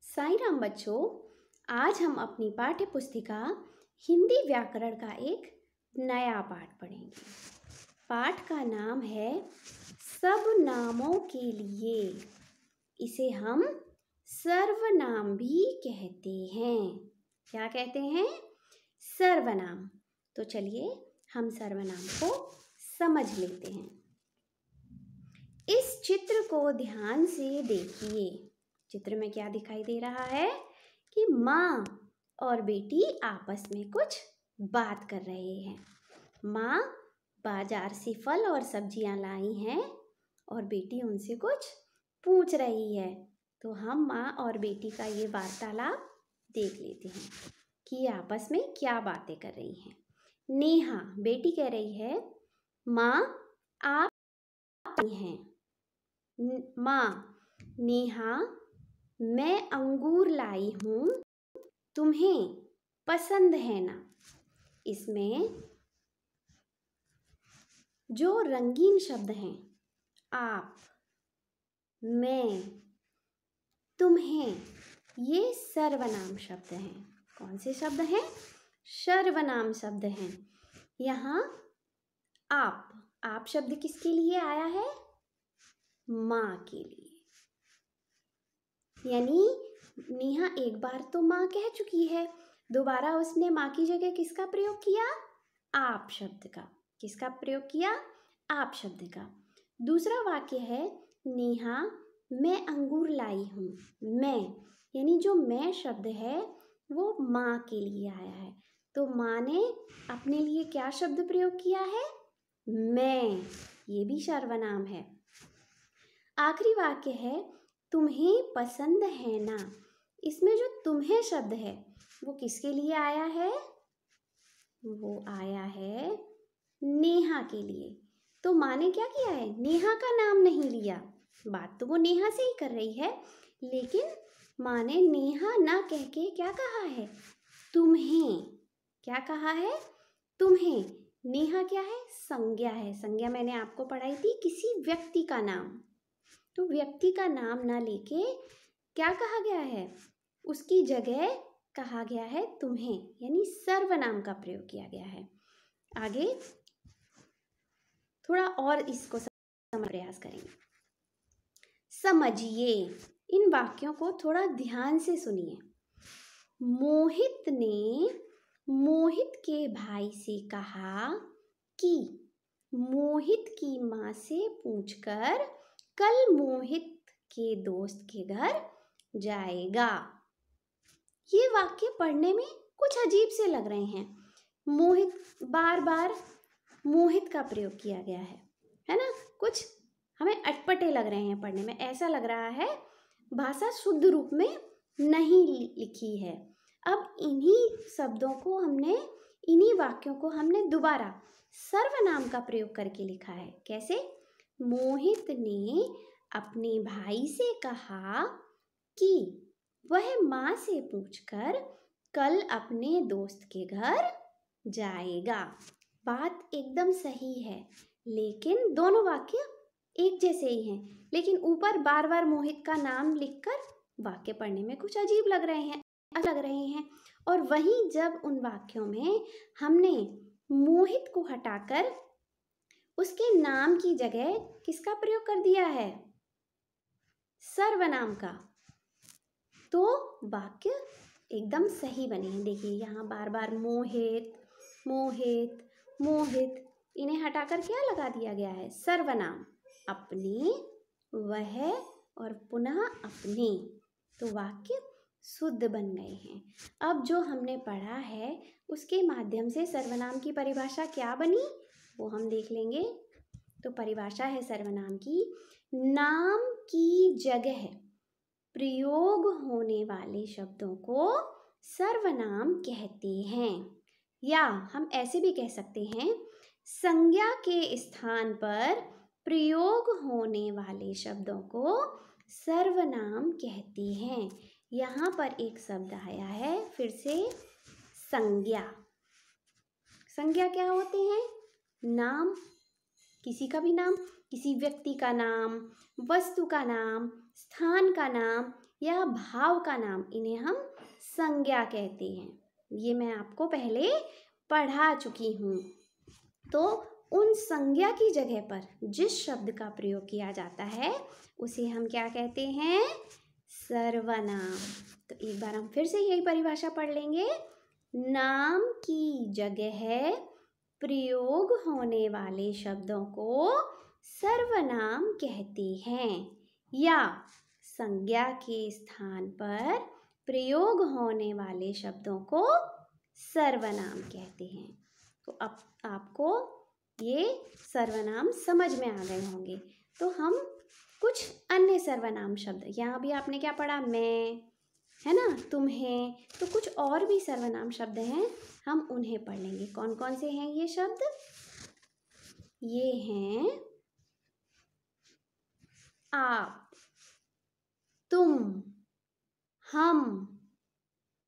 साईं राम बच्चों, आज हम अपनी पाठ्य पुस्तिका हिंदी व्याकरण का एक नया पाठ पढ़ेंगे। पाठ का नाम है सब नामों के लिए। इसे हम सर्वनाम भी कहते हैं। क्या कहते हैं? सर्वनाम। तो चलिए हम सर्वनाम को समझ लेते हैं। इस चित्र को ध्यान से देखिए। चित्र में क्या दिखाई दे रहा है कि माँ और बेटी आपस में कुछ बात कर रहे हैं। माँ बाजार से फल और सब्जियां लाई हैं और बेटी उनसे कुछ पूछ रही है। तो हम माँ और बेटी का ये वार्तालाप देख लेते हैं कि आपस में क्या बातें कर रही हैं। नेहा बेटी कह रही है, माँ आप हैं। माँ, नेहा मैं अंगूर लाई हूँ, तुम्हें पसंद है ना। इसमें जो रंगीन शब्द हैं आप, मैं, तुम्हें, ये सर्वनाम शब्द हैं। कौन से शब्द हैं? सर्वनाम शब्द हैं। यहाँ आप शब्द किसके लिए आया है? माँ के लिए। यानी नेहा एक बार तो माँ कह चुकी है, दोबारा उसने माँ की जगह किसका प्रयोग किया? आप शब्द का। किसका प्रयोग किया? आप शब्द का। दूसरा वाक्य है, नेहा मैं अंगूर लाई हूँ। मैं यानी जो मैं शब्द है वो माँ के लिए आया है। तो माँ ने अपने लिए क्या शब्द प्रयोग किया है? मैं। ये भी सर्वनाम है। आखिरी वाक्य है, तुम्हें पसंद है ना। इसमें जो तुम्हें शब्द है वो किसके लिए आया है? वो आया है नेहा के लिए। तो माँ ने क्या किया है? नेहा का नाम नहीं लिया। बात तो वो नेहा से ही कर रही है, लेकिन माँ ने नेहा ना कह के क्या कहा है? तुम्हें। क्या कहा है? तुम्हें। नेहा क्या है? संज्ञा है। संज्ञा मैंने आपको पढ़ाई थी, किसी व्यक्ति का नाम। तो व्यक्ति का नाम ना लेके क्या कहा गया है? उसकी जगह कहा गया है तुम्हें, यानी सर्वनाम का प्रयोग किया गया है। आगे थोड़ा और इसको समझने का प्रयास करेंगे। समझिए, इन वाक्यों को थोड़ा ध्यान से सुनिए। मोहित ने मोहित के भाई से कहा कि मोहित की माँ से पूछकर कल मोहित के दोस्त के घर जाएगा। ये वाक्य पढ़ने में कुछ अजीब से लग रहे हैं। मोहित, बार बार मोहित का प्रयोग किया गया है ना। कुछ हमें अटपटे लग रहे हैं पढ़ने में। ऐसा लग रहा है भाषा शुद्ध रूप में नहीं लिखी है। अब इन्हीं शब्दों को हमने, इन्हीं वाक्यों को हमने दोबारा सर्वनाम का प्रयोग करके लिखा है। कैसे? मोहित ने अपने भाई से कहा कि वह माँ से पूछकर कल अपने दोस्त के घर जाएगा। बात एकदम सही है, लेकिन दोनों वाक्य एक जैसे ही हैं, लेकिन ऊपर बार बार मोहित का नाम लिखकर वाक्य पढ़ने में कुछ अजीब लग रहे हैं। और वहीं जब उन वाक्यों में हमने मोहित को हटाकर उसके नाम की जगह किसका प्रयोग कर दिया है? सर्वनाम का, तो वाक्य एकदम सही बने हैं। देखिए यहाँ बार बार मोहित मोहित मोहित, इन्हें हटाकर क्या लगा दिया गया है? सर्वनाम। अपने, वह और पुनः अपने, तो वाक्य शुद्ध बन गए हैं। अब जो हमने पढ़ा है उसके माध्यम से सर्वनाम की परिभाषा क्या बनी वो हम देख लेंगे। तो परिभाषा है सर्वनाम की, नाम की जगह प्रयोग होने वाले शब्दों को सर्वनाम कहते हैं। या हम ऐसे भी कह सकते हैं, संज्ञा के स्थान पर प्रयोग होने वाले शब्दों को सर्वनाम कहते हैं। यहाँ पर एक शब्द आया है फिर से, संज्ञा। संज्ञा क्या होते हैं? नाम, किसी का भी नाम, किसी व्यक्ति का नाम, वस्तु का नाम, स्थान का नाम या भाव का नाम, इन्हें हम संज्ञा कहते हैं। ये मैं आपको पहले पढ़ा चुकी हूँ। तो उन संज्ञा की जगह पर जिस शब्द का प्रयोग किया जाता है उसे हम क्या कहते हैं? सर्वनाम। तो एक बार हम फिर से यही परिभाषा पढ़ लेंगे। नाम की जगह प्रयोग होने वाले शब्दों को सर्वनाम कहते हैं, या संज्ञा के स्थान पर प्रयोग होने वाले शब्दों को सर्वनाम कहते हैं। तो अब आपको ये सर्वनाम समझ में आ गए होंगे। तो हम कुछ अन्य सर्वनाम शब्द, यहाँ भी आपने क्या पढ़ा? मैं, है ना, तुम्हें। तो कुछ और भी सर्वनाम शब्द हैं, हम उन्हें पढ़ लेंगे। कौन कौन से हैं ये शब्द? ये हैं आप, तुम, हम,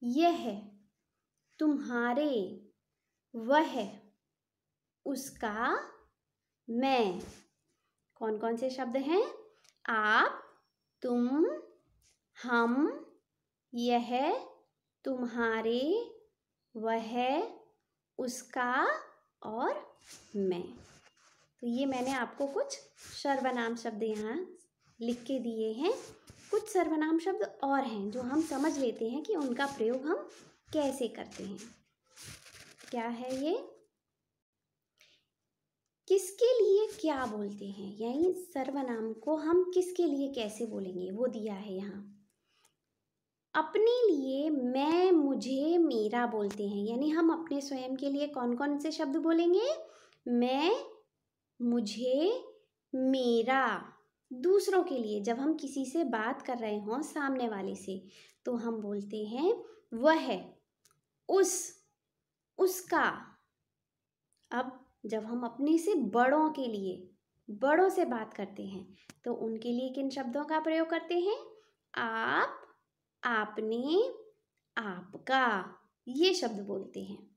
यह, तुम्हारे, वह, उसका, मैं। कौन कौन से शब्द हैं? आप, तुम, हम, यह, तुम्हारे, वह, उसका और मैं। तो ये मैंने आपको कुछ सर्वनाम शब्द यहाँ लिख के दिए हैं। कुछ सर्वनाम शब्द और हैं जो हम समझ लेते हैं कि उनका प्रयोग हम कैसे करते हैं। क्या है ये? किसके लिए क्या बोलते हैं, यानी सर्वनाम को हम किसके लिए कैसे बोलेंगे वो दिया है यहाँ। अपने लिए मैं, मुझे, मेरा बोलते हैं, यानी हम अपने स्वयं के लिए कौन कौन से शब्द बोलेंगे? मैं, मुझे, मेरा। दूसरों के लिए जब हम किसी से बात कर रहे हों सामने वाले से, तो हम बोलते हैं वह, उस, उसका। अब जब हम अपने से बड़ों के लिए, बड़ों से बात करते हैं, तो उनके लिए किन शब्दों का प्रयोग करते हैं? आप, आपने, आपका, ये शब्द बोलते हैं।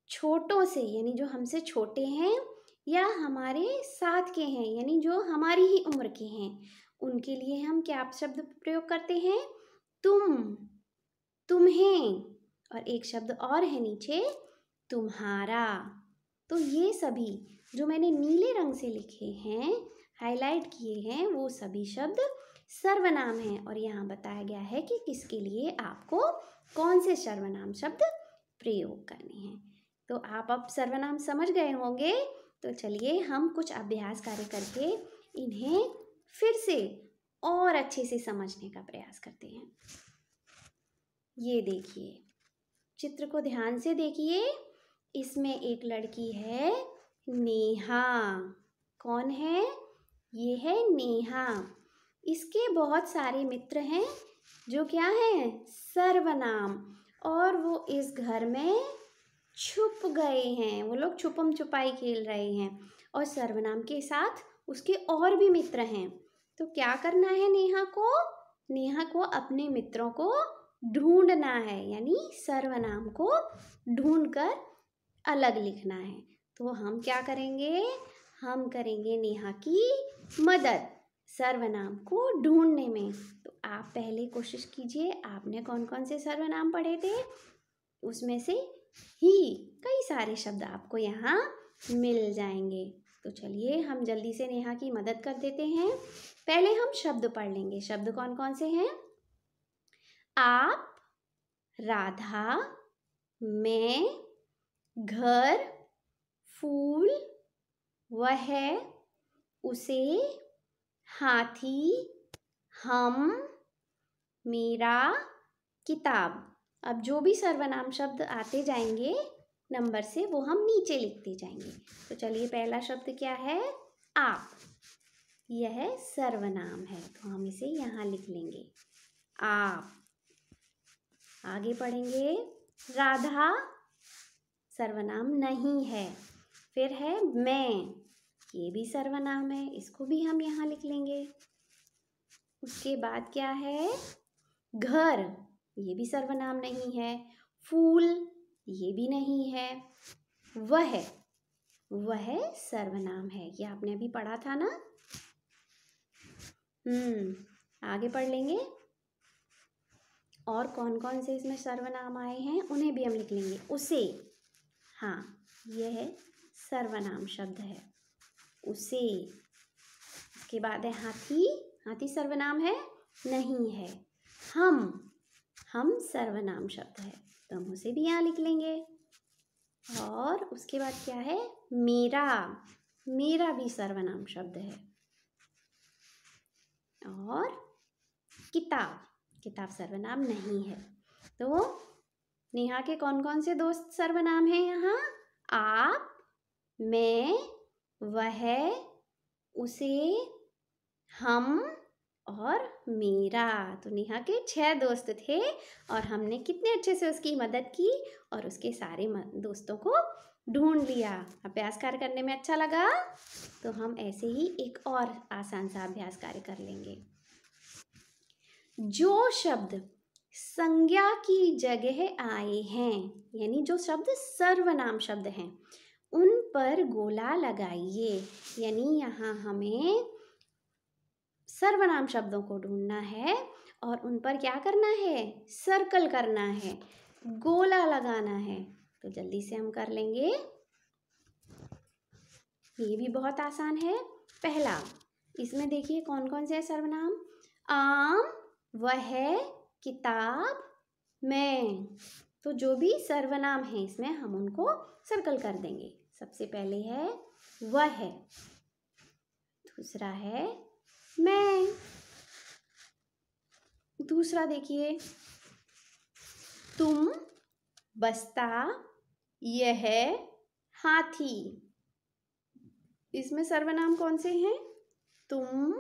छोटों से, यानी जो हमसे छोटे हैं या हमारे साथ के हैं, यानी जो हमारी ही उम्र के हैं, उनके लिए हम क्या शब्द प्रयोग करते हैं? तुम, तुम्हें। और एक शब्द और है नीचे, तुम्हारा। तो ये सभी जो मैंने नीले रंग से लिखे हैं, हाईलाइट किए हैं, वो सभी शब्द सर्वनाम हैं। और यहाँ बताया गया है कि किसके लिए आपको कौन से सर्वनाम शब्द प्रयोग करने हैं। तो आप अब सर्वनाम समझ गए होंगे। तो चलिए हम कुछ अभ्यास कार्य करके इन्हें फिर से और अच्छे से समझने का प्रयास करते हैं। ये देखिए, चित्र को ध्यान से देखिए। इसमें एक लड़की है, नेहा। कौन है? ये है नेहा। इसके बहुत सारे मित्र हैं जो क्या हैं? सर्वनाम। और वो इस घर में छुप गए हैं, वो लोग छुपम छुपाई खेल रहे हैं। और सर्वनाम के साथ उसके और भी मित्र हैं। तो क्या करना है नेहा को? नेहा को अपने मित्रों को ढूंढना है, यानी सर्वनाम को ढूंढकर अलग लिखना है। तो हम क्या करेंगे? हम करेंगे नेहा की मदद सर्वनाम को ढूंढने में। तो आप पहले कोशिश कीजिए, आपने कौन कौन से सर्वनाम पढ़े थे, उसमें से ही कई सारे शब्द आपको यहाँ मिल जाएंगे। तो चलिए हम जल्दी से नेहा की मदद कर देते हैं। पहले हम शब्द पढ़ लेंगे। शब्द कौन कौन से हैं? आप, राधा, मैं, घर, फूल, वह, उसे, हाथी, हम, मेरा, किताब। अब जो भी सर्वनाम शब्द आते जाएंगे नंबर से, वो हम नीचे लिखते जाएंगे। तो चलिए पहला शब्द क्या है? आप। यह सर्वनाम है, तो हम इसे यहाँ लिख लेंगे, आप। आगे पढ़ेंगे, राधा सर्वनाम नहीं है। फिर है मैं, ये भी सर्वनाम है, इसको भी हम यहाँ लिख लेंगे। उसके बाद क्या है? घर, ये भी सर्वनाम नहीं है। फूल, ये भी नहीं है। वह सर्वनाम है, ये आपने अभी पढ़ा था ना। आगे पढ़ लेंगे और कौन कौन से इसमें सर्वनाम आए हैं उन्हें भी हम लिख लेंगे। उसे, हाँ यह सर्वनाम शब्द है, उसे। इसके बाद है हाथी, हाथी सर्वनाम है? नहीं है। हम सर्वनाम शब्द है, तो हम उसे भी यहाँ लिख लेंगे। और उसके बाद क्या है? मेरा, मेरा भी सर्वनाम शब्द है। और किताब, किताब सर्वनाम नहीं है। तो नेहा के कौन कौन से दोस्त सर्वनाम हैं यहाँ? आप, मैं, वह, उसे, हम और मेरा। तो नेहा के 6 दोस्त थे और हमने कितने अच्छे से उसकी मदद की और उसके सारे दोस्तों को ढूंढ लिया। अभ्यास कार्य करने में अच्छा लगा? तो हम ऐसे ही एक और आसान सा अभ्यास कार्य कर लेंगे। जो शब्द संज्ञा की जगह आए हैं, यानी जो शब्द सर्वनाम शब्द हैं, उन पर गोला लगाइए। यानी यहाँ हमें सर्वनाम शब्दों को ढूंढना है और उन पर क्या करना है? सर्कल करना है, गोला लगाना है। तो जल्दी से हम कर लेंगे। ये भी बहुत आसान है। पहला, इसमें देखिए कौन कौन से सर्वनाम? आम, वह, किताब, मैं। तो जो भी सर्वनाम है इसमें हम उनको सर्कल कर देंगे। सबसे पहले है वह, दूसरा है मैं, दूसरा देखिए तुम, बस्ता, यह, हाथी। इसमें सर्वनाम कौन से हैं? तुम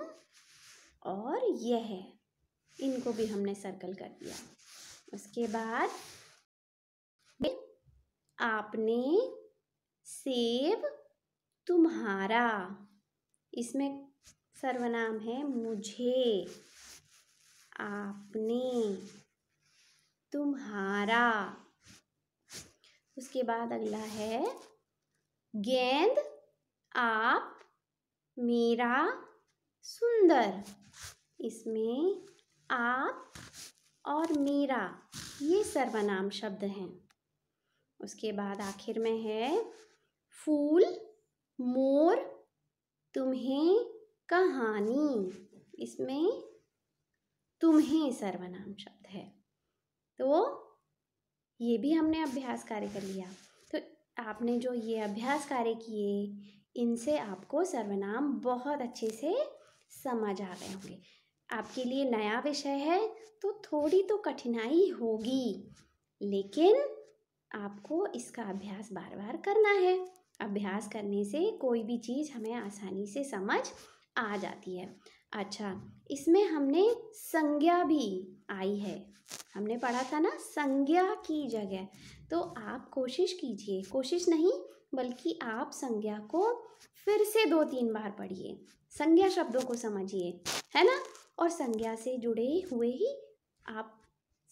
और यह, इनको भी हमने सर्कल कर दिया। उसके बाद आपने, सेब, तुम्हारा। इसमें सर्वनाम है मुझे, आपने, तुम्हारा। उसके बाद अगला है गेंद, आप, मेरा, सुंदर। इसमें आप और मेरा ये सर्वनाम शब्द हैं। उसके बाद आखिर में है फूल, मोर, तुम्हें, कहानी। इसमें तुम्हें सर्वनाम शब्द है। तो ये भी हमने अभ्यास कार्य कर लिया। तो आपने जो ये अभ्यास कार्य किए, इनसे आपको सर्वनाम बहुत अच्छे से समझ आ गए होंगे। आपके लिए नया विषय है तो थोड़ी तो कठिनाई होगी, लेकिन आपको इसका अभ्यास बार बार करना है। अभ्यास करने से कोई भी चीज़ हमें आसानी से समझ आ जाती है। अच्छा, इसमें हमने संज्ञा भी आई है, हमने पढ़ा था ना संज्ञा की जगह। तो आप कोशिश कीजिए, कोशिश नहीं बल्कि आप संज्ञा को फिर से 2-3 बार पढ़िए, संज्ञा शब्दों को समझिए, है ना। और संज्ञा से जुड़े हुए ही आप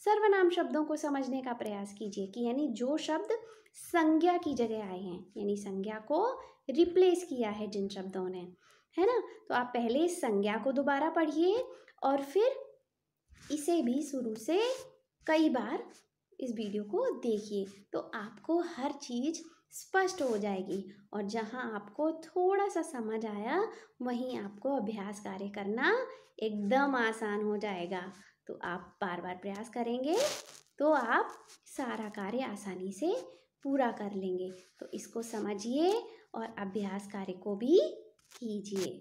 सर्वनाम शब्दों को समझने का प्रयास कीजिए कि यानी जो शब्द संज्ञा की जगह आए हैं, यानी संज्ञा को रिप्लेस किया है जिन शब्दों ने, है ना। तो आप पहले इस संज्ञा को दोबारा पढ़िए और फिर इसे भी शुरू से कई बार इस वीडियो को देखिए, तो आपको हर चीज़ स्पष्ट हो जाएगी। और जहाँ आपको थोड़ा सा समझ आया वहीं आपको अभ्यास कार्य करना एकदम आसान हो जाएगा। तो आप बार बार प्रयास करेंगे तो आप सारा कार्य आसानी से पूरा कर लेंगे। तो इसको समझिए और अभ्यास कार्य को भी कीजिए।